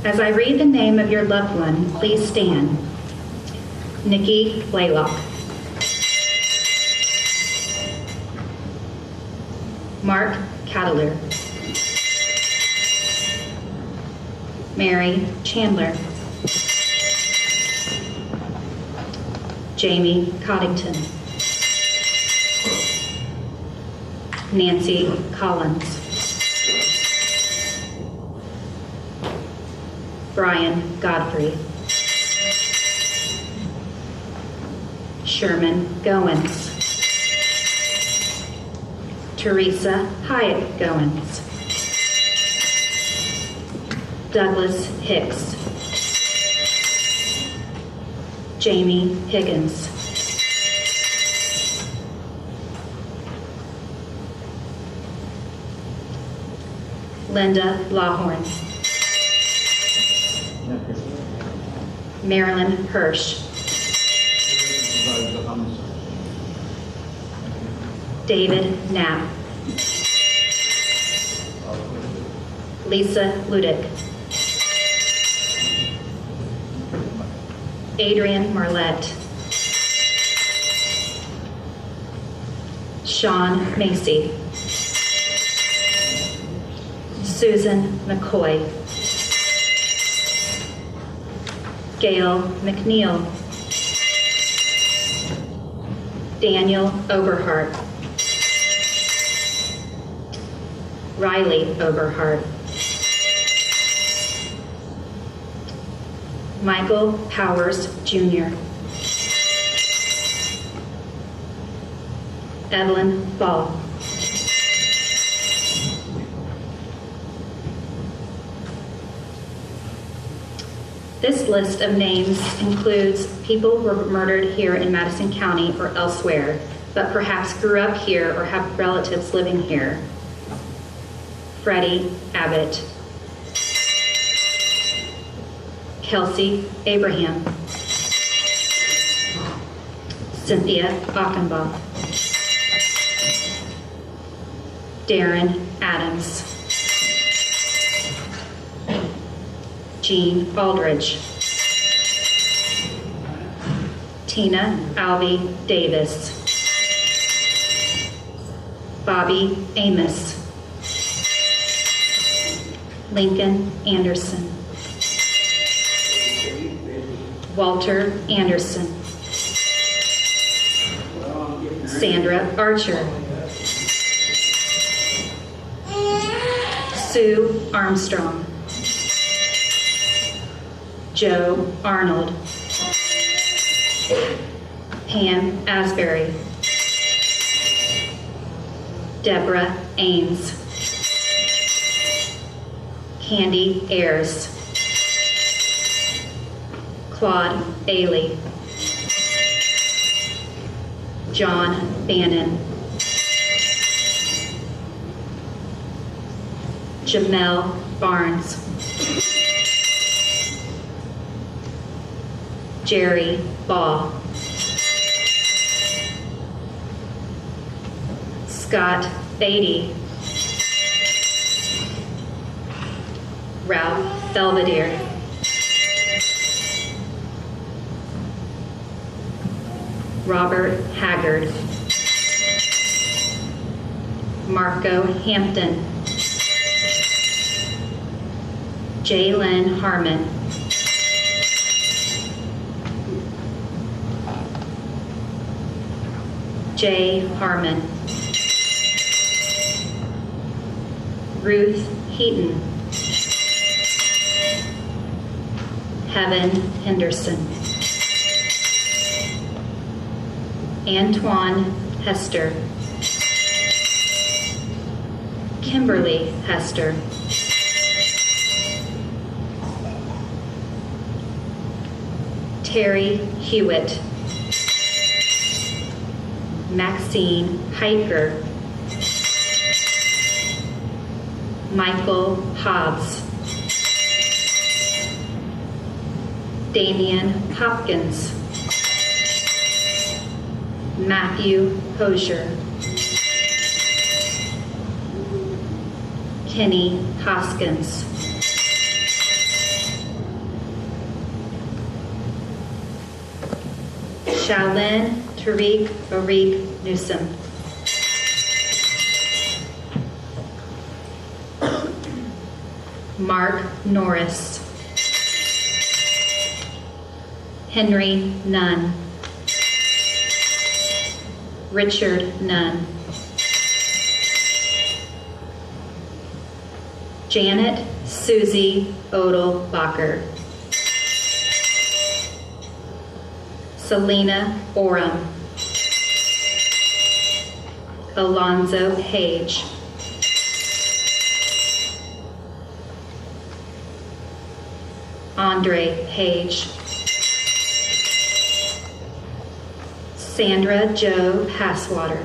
As I read the name of your loved one, please stand. Nikki Blaylock. Mark Cadler. Mary Chandler. Jamie Coddington. Nancy Collins. Brian Godfrey. Sherman Goins. Teresa Hyatt Goins. Douglas Hicks. Jamie Higgins. Linda Lawhorn. Marilyn Hirsch. David Knapp. Lisa Ludick. Adrian Marlette. Sean Macy. Susan McCoy. Gail McNeil. Daniel Oberhart. Riley Oberhart. Michael Powers Jr. Evelyn Ball. This list of names includes people who were murdered here in Madison County or elsewhere, but perhaps grew up here or have relatives living here. Freddie Abbott. Kelsey Abraham. Cynthia Achenbach. Darren Adams. Jean Aldridge. Tina Alvey Davis. Bobby Amos. Lincoln Anderson. Walter Anderson. Sandra Archer. Sue Armstrong. Joe Arnold. Pam Asbury. Deborah Ames. Candy Ayers. Claude Bailey. John Bannon. Jamel Barnes. Jerry Baugh. Scott Beatty. Ralph Belvedere. Robert Haggard. Marco Hampton. Jalen Harmon. Jay Harmon. Ruth Heaton. Heaven Henderson. Antoine Hester. Kimberly Hester. Terry Hewitt. Maxine Hiker. Michael Hobbs. Damian Hopkins. Matthew Hosier. Kenny Hoskins. Shalyn Tariq Ariq Newsom. Mark Norris. Henry Nunn. Richard Nunn. Janet Susie Odelbacher. Selena Oram. Alonzo Page. Andre Page. Sandra Jo Passwater.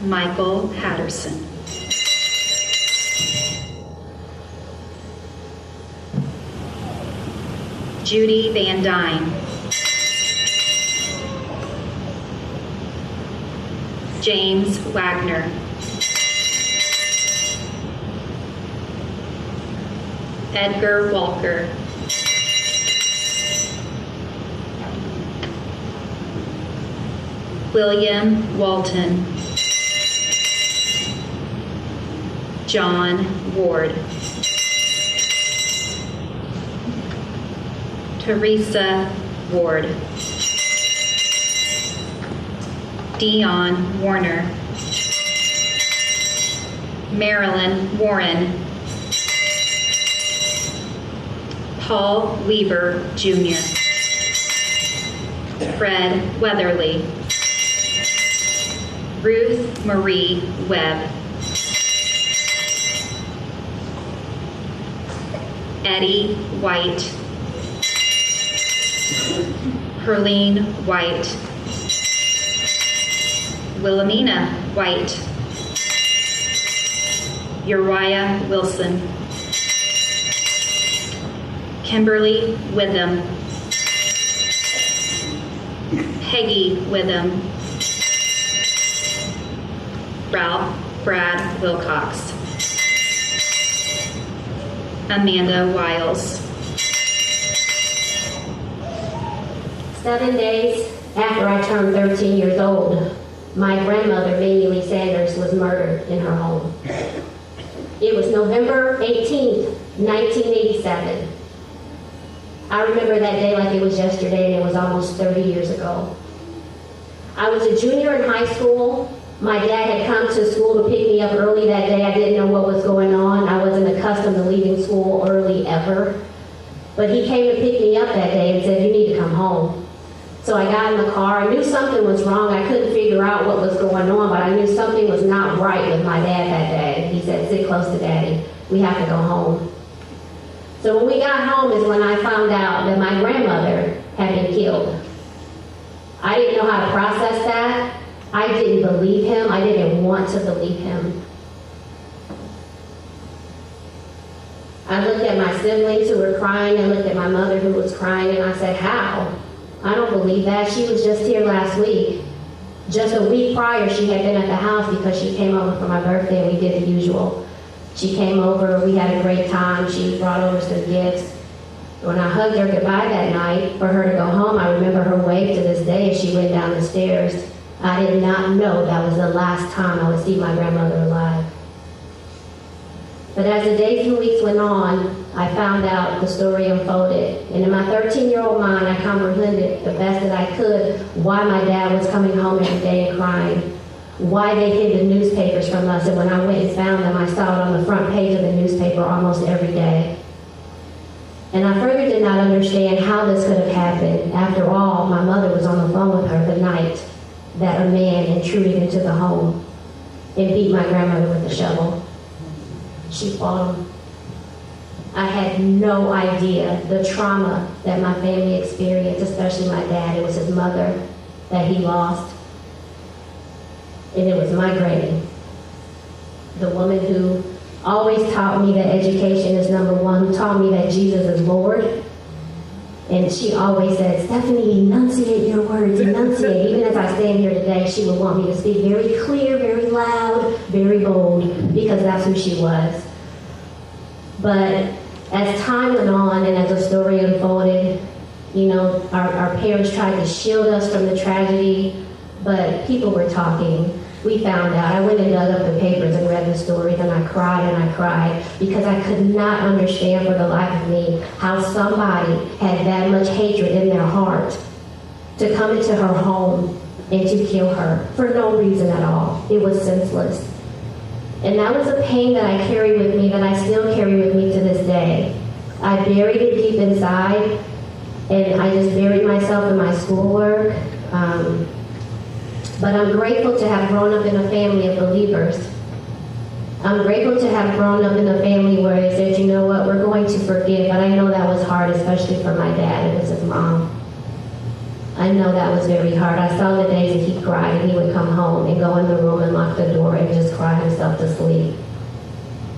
Michael Patterson. Judy Van Dyne. James Wagner. Edgar Walker. William Walton. John Ward. Teresa Ward. Dion Warner. Marilyn Warren. Paul Weaver, Jr. Fred Weatherly. Ruth Marie Webb. Eddie White. Herlene White. Wilhelmina White. Uriah Wilson. Kimberly Witham. Peggy Witham. Ralph Brad Wilcox. Amanda Wiles. 7 days after I turned 13 years old, my grandmother, Mamie Lee Sanders, was murdered in her home. It was November 18th, 1987. I remember that day like it was yesterday, and it was almost 30 years ago. I was a junior in high school. My dad had come to school to pick me up early that day. I didn't know what was going on. I wasn't accustomed to leaving school early ever. But he came to pick me up that day and said, "You need to come home." So I got in the car. I knew something was wrong. I couldn't figure out what was going on, but I knew something was not right with my dad that day. He said, "Sit close to Daddy. We have to go home." So when we got home is when I found out that my grandmother had been killed. I didn't know how to process that. I didn't believe him. I didn't want to believe him. I looked at my siblings who were crying and looked at my mother who was crying, and I said, "How? I don't believe that. She was just here last week." Just a week prior, she had been at the house because she came over for my birthday and we did the usual. She came over, we had a great time. She brought over some gifts. When I hugged her goodbye that night for her to go home, I remember her wave to this day as she went down the stairs. I did not know that was the last time I would see my grandmother alive. But as the days and weeks went on, I found out the story unfolded. And in my 13-year-old mind, I comprehended the best that I could why my dad was coming home every day and crying, why they hid the newspapers from us. And when I went and found them, I saw it on the front page of the newspaper almost every day. And I further did not understand how this could have happened. After all, my mother was on the phone with her the night that a man intruded into the home and beat my grandmother with a shovel. She fought him. I had no idea the trauma that my family experienced, especially my dad. It was his mother that he lost. And it was my granny, the woman who always taught me that education is number one, who taught me that Jesus is Lord. And she always said, "Stephanie, enunciate your words, enunciate." Even as I stand here today, she would want me to speak very clear, very loud, very bold, because that's who she was. But As time went on and as the story unfolded, you know, our parents tried to shield us from the tragedy, but people were talking. We found out. I went and dug up the papers and read the stories, and I cried because I could not understand for the life of me how somebody had that much hatred in their heart to come into her home and to kill her for no reason at all. It was senseless. And that was a pain that I carry with me, that I still carry with me to this day. I buried it deep inside, and I just buried myself in my schoolwork. But I'm grateful to have grown up in a family of believers. I'm grateful to have grown up in a family where they said, you know what, we're going to forgive. But I know that was hard, especially for my dad and his mom. I know that was very hard. I saw the days that he cried and he would come home and go in the room and lock the door and just cry himself to sleep.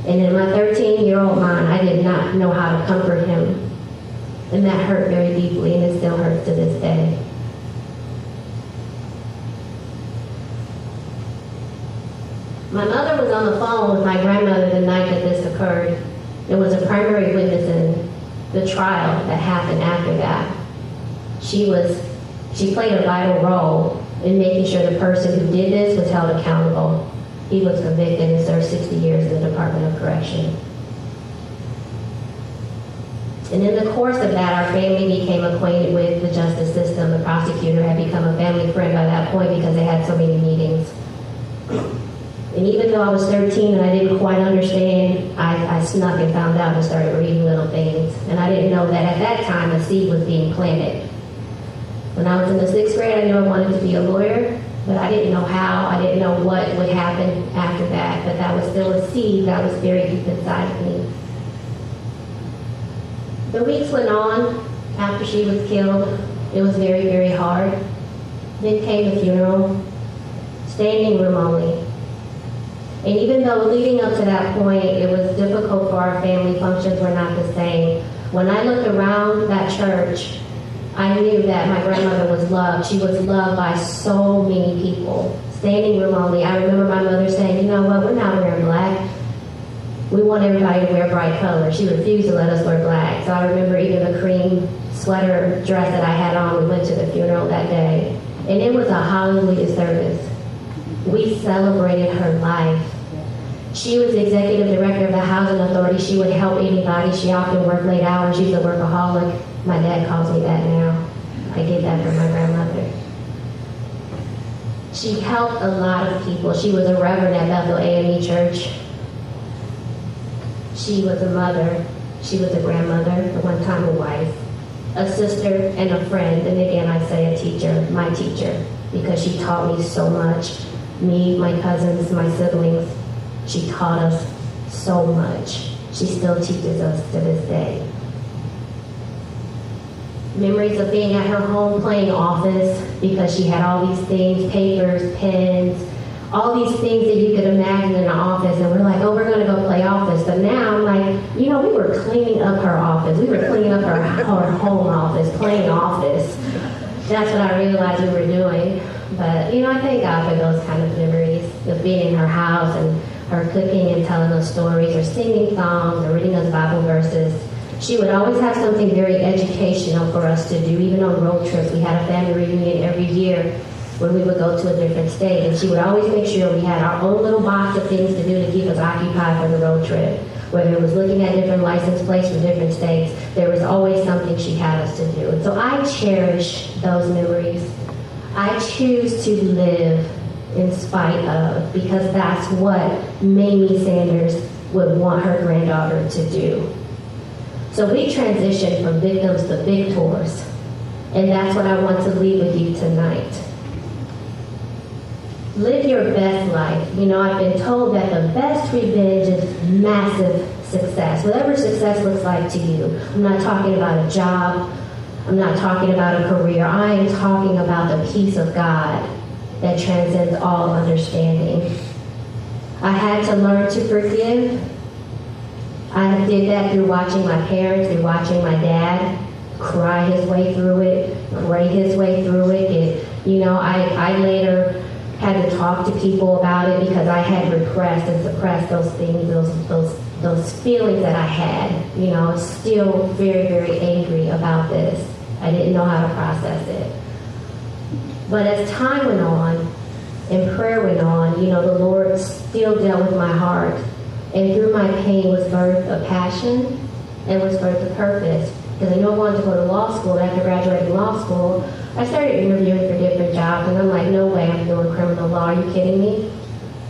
And in my 13-year-old mind, I did not know how to comfort him. And that hurt very deeply, and it still hurts to this day. My mother was on the phone with my grandmother the night that this occurred. There was a primary witness in the trial that happened after that. She played a vital role in making sure the person who did this was held accountable. He was convicted and served 60 years in the Department of Correction. And in the course of that, our family became acquainted with the justice system. The prosecutor had become a family friend by that point because they had so many meetings. And even though I was 13 and I didn't quite understand, I snuck and found out and started reading little things. And I didn't know that at that time a seed was being planted. When I was in the 6th grade, I knew I wanted to be a lawyer, but I didn't know how. I didn't know what would happen after that. But that was still a seed that was very deep inside of me. The weeks went on after she was killed. It was very, very hard. Then came the funeral, standing room only. And even though leading up to that point, it was difficult for our family, functions were not the same. When I looked around that church, I knew that my grandmother was loved. She was loved by so many people. Standing room only. I remember my mother saying, you know what, we're not wearing black. We want everybody to wear bright colors. She refused to let us wear black. So I remember even the cream sweater dress that I had on, we went to the funeral that day. And it was a hallelujah service. We celebrated her life. She was the executive director of the Housing Authority. She would help anybody. She often worked late hours. She was a workaholic. My dad calls me that now. I get that from my grandmother. She helped a lot of people. She was a reverend at Bethel AME Church. She was a mother. She was a grandmother, at one time a wife, a sister, and a friend. And again, I say a teacher, my teacher, because she taught me so much. Me, my cousins, my siblings. She taught us so much. She still teaches us to this day. Memories of being at her home playing office, because she had all these things, papers, pens, all these things that you could imagine in an office, and we're like, oh, we're going to go play office. But now I'm like, you know, we were cleaning up her office. We were cleaning up her home office, playing office. That's what I realized we were doing. But, you know, I thank God for those kind of memories of being in her house and her cooking and telling us stories or singing songs or reading us Bible verses. She would always have something very educational for us to do, even on road trips. We had a family reunion every year when we would go to a different state, and she would always make sure we had our own little box of things to do to keep us occupied for the road trip. Whether it was looking at different license plates from different states, there was always something she had us to do. And so I cherish those memories. I choose to live in spite of, because that's what Mamie Sanders would want her granddaughter to do. So we transitioned from victims to victors, and that's what I want to leave with you tonight. Live your best life. You know, I've been told that the best revenge is massive success, whatever success looks like to you. I'm not talking about a job. I'm not talking about a career. I am talking about the peace of God that transcends all understanding. I had to learn to forgive. I did that through watching my parents, through watching my dad cry his way through it, pray his way through it. I later had to talk to people about it because I had repressed and suppressed those things, those those feelings that I had. You know, I was still very, very angry about this. I didn't know how to process it. But as time went on and prayer went on, you know, the Lord still dealt with my heart. And through my pain was birthed a passion and was birthed a purpose. Because I knew I wanted to go to law school. After graduating law school, I started interviewing for different jobs. And I'm like, no way I'm doing criminal law. Are you kidding me?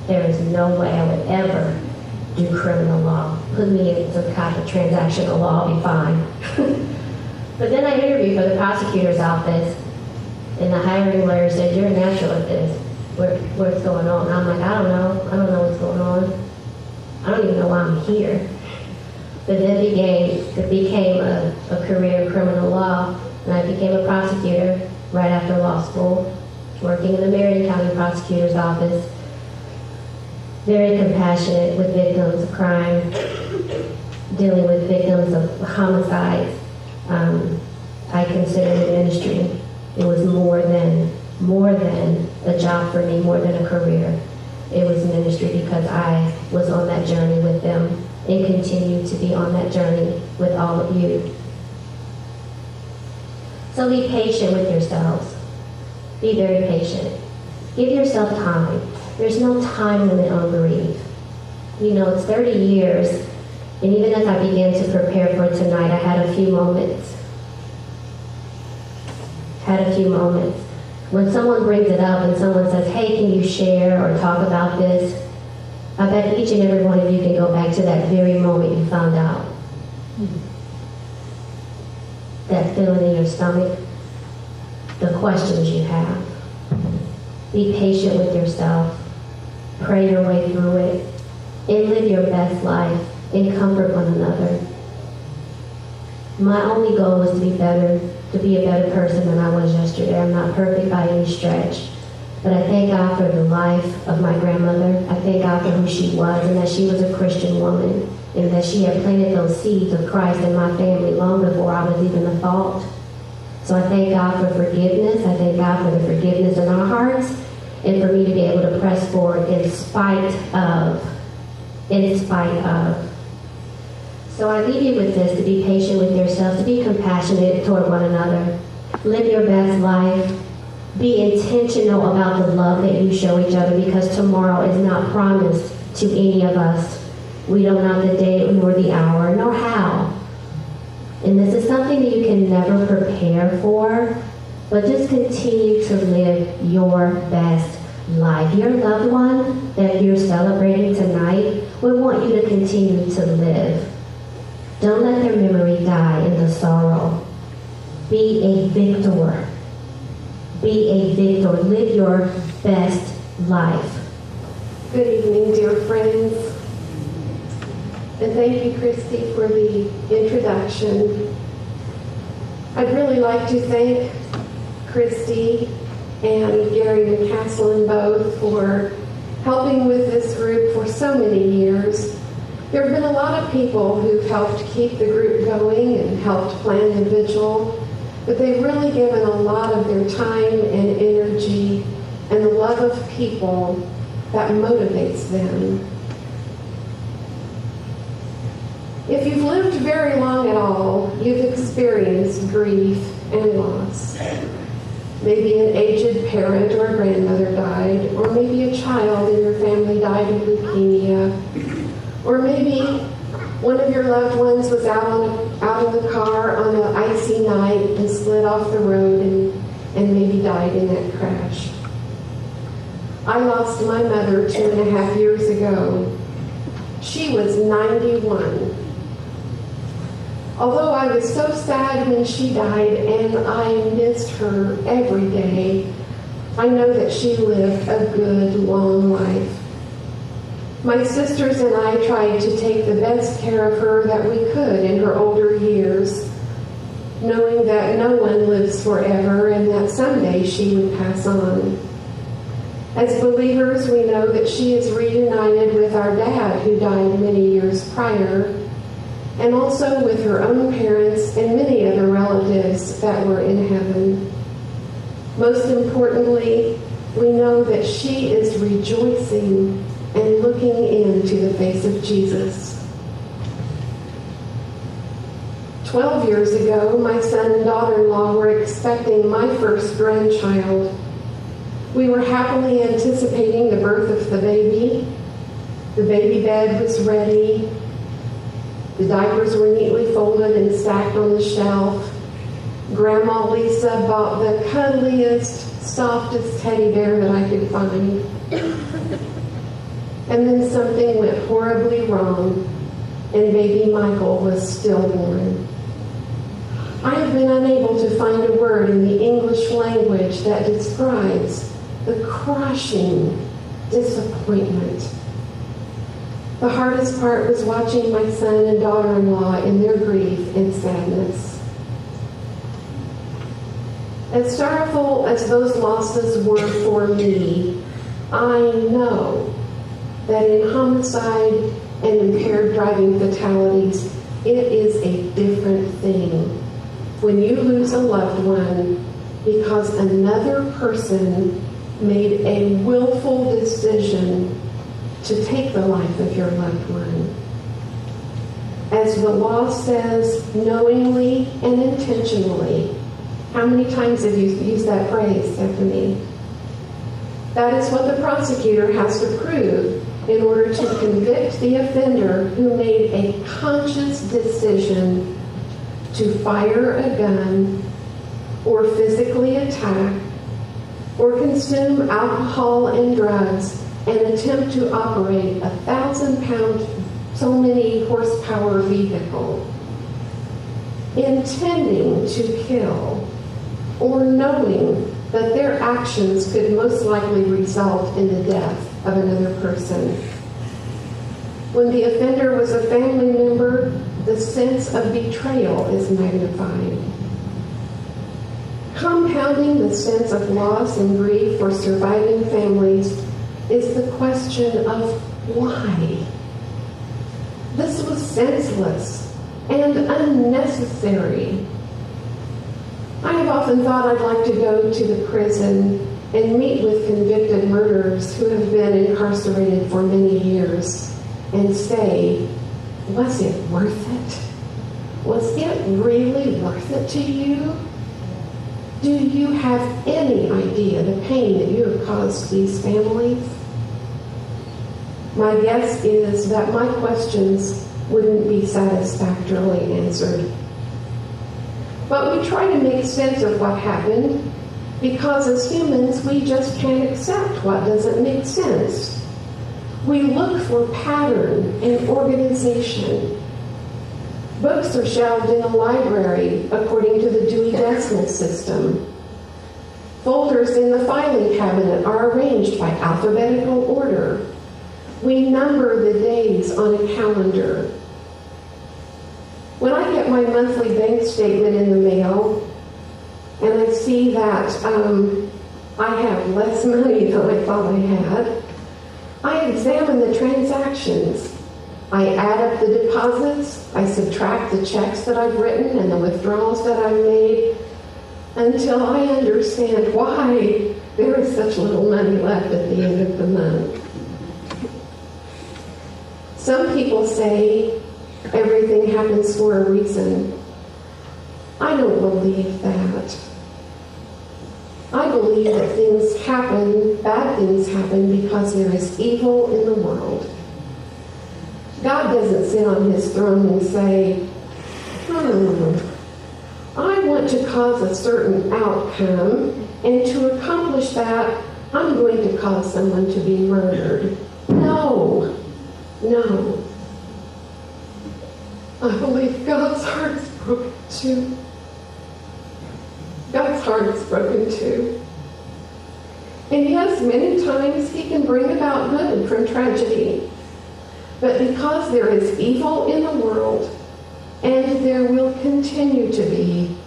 There is no way I would ever do criminal law. Put me in some kind of transactional law, I'll be fine. But then I interviewed for the prosecutor's office, and the hiring lawyer said, you're a natural at this. What's going on? And I'm like, I don't know what's going on. I don't even know why I'm here. But then it became a career in criminal law, and I became a prosecutor right after law school, working in the Marion County Prosecutor's Office. Very compassionate with victims of crime, dealing with victims of homicides. I considered it ministry. It was more than a job for me, more than a career. It was ministry because I was on that journey with them and continue to be on that journey with all of you. So be patient with yourselves. Be very patient. Give yourself time. There's no time limit on grief. You know, it's 30 years, and even as I began to prepare for tonight, I had a few moments. When someone brings it up and someone says, hey, can you share or talk about this? I bet each and every one of you can go back to that very moment you found out. That feeling in your stomach, the questions you have. Be patient with yourself. Pray your way through it. And live your best life and comfort one another. My only goal is to be a better person than I was yesterday. I'm not perfect by any stretch. But I thank God for the life of my grandmother. I thank God for who she was and that she was a Christian woman and that she had planted those seeds of Christ in my family long before I was even a thought. So I thank God for forgiveness. I thank God for the forgiveness in our hearts and for me to be able to press forward in spite of. So I leave you with this, to be patient with yourselves, to be compassionate toward one another. Live your best life. Be intentional about the love that you show each other because tomorrow is not promised to any of us. We don't know the day nor the hour nor how. And this is something that you can never prepare for, but just continue to live your best life. Your loved one that you're celebrating tonight would want you to continue to live. Don't let their memory die in the sorrow. Be a victor. Be a victor. Live your best life. Good evening, dear friends. And thank you, Christy, for the introduction. I'd really like to thank Christy and Gary McCaslin both for helping with this group for so many years. There have been a lot of people who've helped keep the group going and helped plan the vigil, but they've really given a lot of their time and energy and the love of people that motivates them. If you've lived very long at all, you've experienced grief and loss. Maybe an aged parent or a grandmother died, or maybe a child in your family died of leukemia, or maybe one of your loved ones was out in the car on an icy night and slid off the road and maybe died in that crash. I lost my mother 2.5 years ago. She was 91. Although I was so sad when she died and I missed her every day, I know that she lived a good, long life. My sisters and I tried to take the best care of her that we could in her older years, knowing that no one lives forever and that someday she would pass on. As believers, we know that she is reunited with our dad, who died many years prior, and also with her own parents and many other relatives that were in heaven. Most importantly, we know that she is rejoicing and looking into the face of Jesus. 12 years ago, my son and daughter-in-law were expecting my first grandchild. We were happily anticipating the birth of the baby. The baby bed was ready. The diapers were neatly folded and stacked on the shelf. Grandma Lisa bought the cuddliest, softest teddy bear that I could find. And then something went horribly wrong, and baby Michael was stillborn. I have been unable to find a word in the English language that describes the crushing disappointment. The hardest part was watching my son and daughter-in-law in their grief and sadness. As sorrowful as those losses were for me, I know that in homicide and impaired driving fatalities, it is a different thing when you lose a loved one because another person made a willful decision to take the life of your loved one. As the law says, knowingly and intentionally. How many times have you used that phrase, Stephanie? That is what the prosecutor has to prove in order to convict the offender who made a conscious decision to fire a gun or physically attack or consume alcohol and drugs and attempt to operate a 1,000-pound, so many horsepower vehicle, intending to kill or knowing that their actions could most likely result in the death of another person. When the offender was a family member, the sense of betrayal is magnified. Compounding the sense of loss and grief for surviving families is the question of why. This was senseless and unnecessary. I have often thought I'd like to go to the prison and meet with convicted murderers who have been incarcerated for many years and say, was it worth it? Was it really worth it to you? Do you have any idea the pain that you have caused these families? My guess is that my questions wouldn't be satisfactorily answered. But we try to make sense of what happened because as humans, we just can't accept what doesn't make sense. We look for pattern and organization. Books are shelved in a library according to the Dewey Decimal System. Folders in the filing cabinet are arranged by alphabetical order. We number the days on a calendar. When I get my monthly bank statement in the mail and I see that I have less money than I thought I had, I examine the transactions. I add up the deposits, I subtract the checks that I've written and the withdrawals that I've made until I understand why there is such little money left at the end of the month. Some people say everything happens for a reason. I don't believe that. I believe that things happen, bad things happen, because there is evil in the world. God doesn't sit on his throne and say, I want to cause a certain outcome, and to accomplish that, I'm going to cause someone to be murdered. No. I believe God's heart is broken too. God's heart is broken too. And yes, many times he can bring about good from tragedy. But because there is evil in the world, and there will continue to be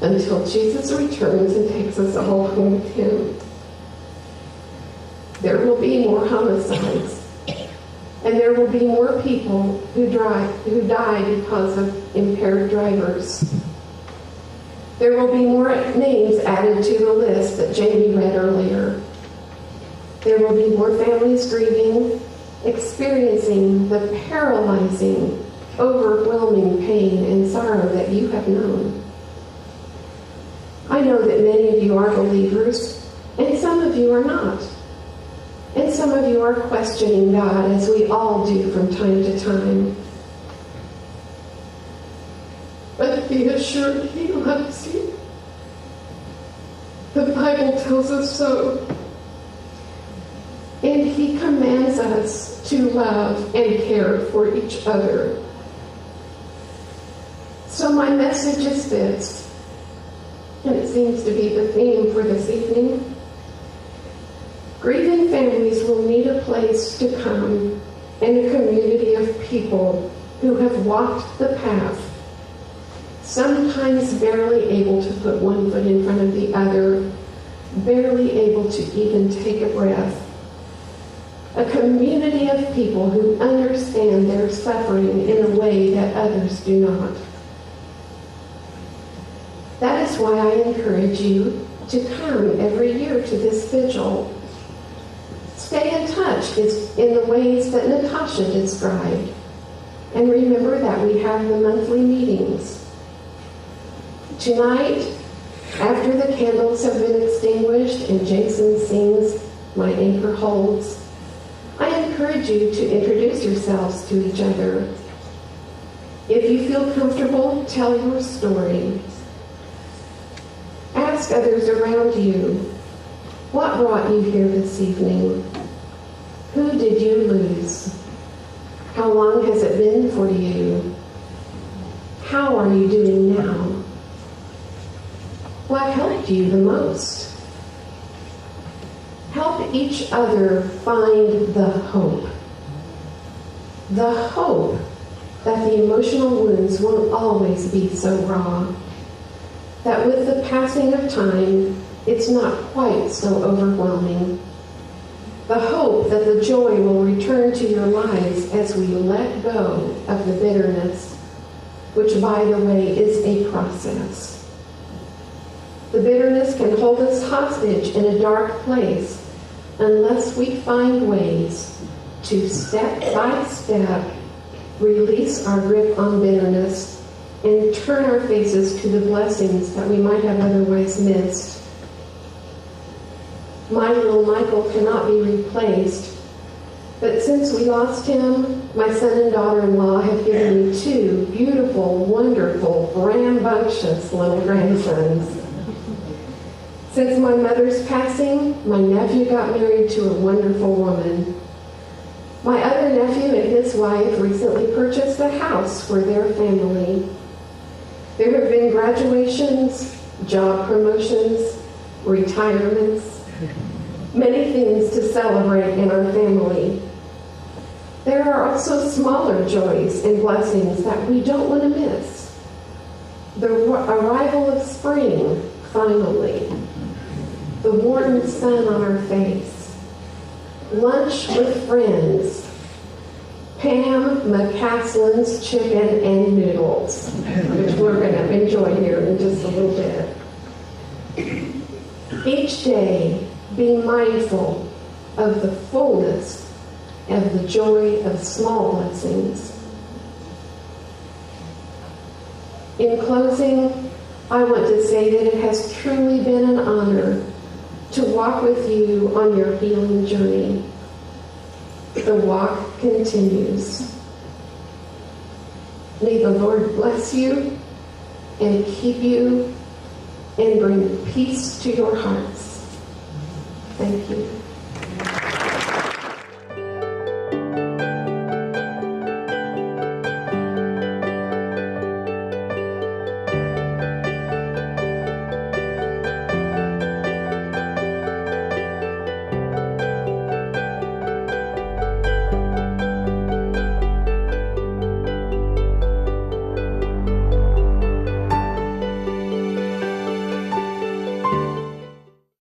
until Jesus returns and takes us all home with him, there will be more homicides. And there will be more people who die because of impaired drivers. There will be more names added to the list that Jamie read earlier. There will be more families grieving, experiencing the paralyzing overwhelming pain and sorrow that you have known. I know that many of you are believers, and some of you are not. And some of you are questioning God, as we all do from time to time. But be assured He loves you. The Bible tells us so. And He commands us to love and care for each other. So my message is this, and it seems to be the theme for this evening. Grieving families will need a place to come and a community of people who have walked the path, sometimes barely able to put one foot in front of the other, barely able to even take a breath. A community of people who understand their suffering in a way that others do not. That is why I encourage you to come every year to this vigil. Stay in touch in the ways that Natasha described. And remember that we have the monthly meetings. Tonight, after the candles have been extinguished and Jason sings "My Anchor Holds," I encourage you to introduce yourselves to each other. If you feel comfortable, tell your story. Ask others around you, what brought you here this evening? Who did you lose? How long has it been for you? How are you doing now? What helped you the most? Help each other find the hope. The hope that the emotional wounds won't always be so raw. That with the passing of time, it's not quite so overwhelming. The hope that the joy will return to your lives as we let go of the bitterness, which, by the way, is a process. The bitterness can hold us hostage in a dark place unless we find ways to step by step release our grip on bitterness and turn our faces to the blessings that we might have otherwise missed. My little Michael cannot be replaced, but since we lost him, my son and daughter-in-law have given me two beautiful, wonderful, rambunctious little grandsons. Since my mother's passing, my nephew got married to a wonderful woman. My other nephew and his wife recently purchased a house for their family. There have been graduations, job promotions, retirements, many things to celebrate in our family. There are also smaller joys and blessings that we don't want to miss. The arrival of spring, finally. The warm sun on our face. Lunch with friends. Pam McCaslin's chicken and noodles, which we're going to enjoy here in just a little bit. Each day, be mindful of the fullness of the joy of small blessings. In closing, I want to say that it has truly been an honor to walk with you on your healing journey. The walk continues. May the Lord bless you and keep you and bring peace to your hearts. Thank you.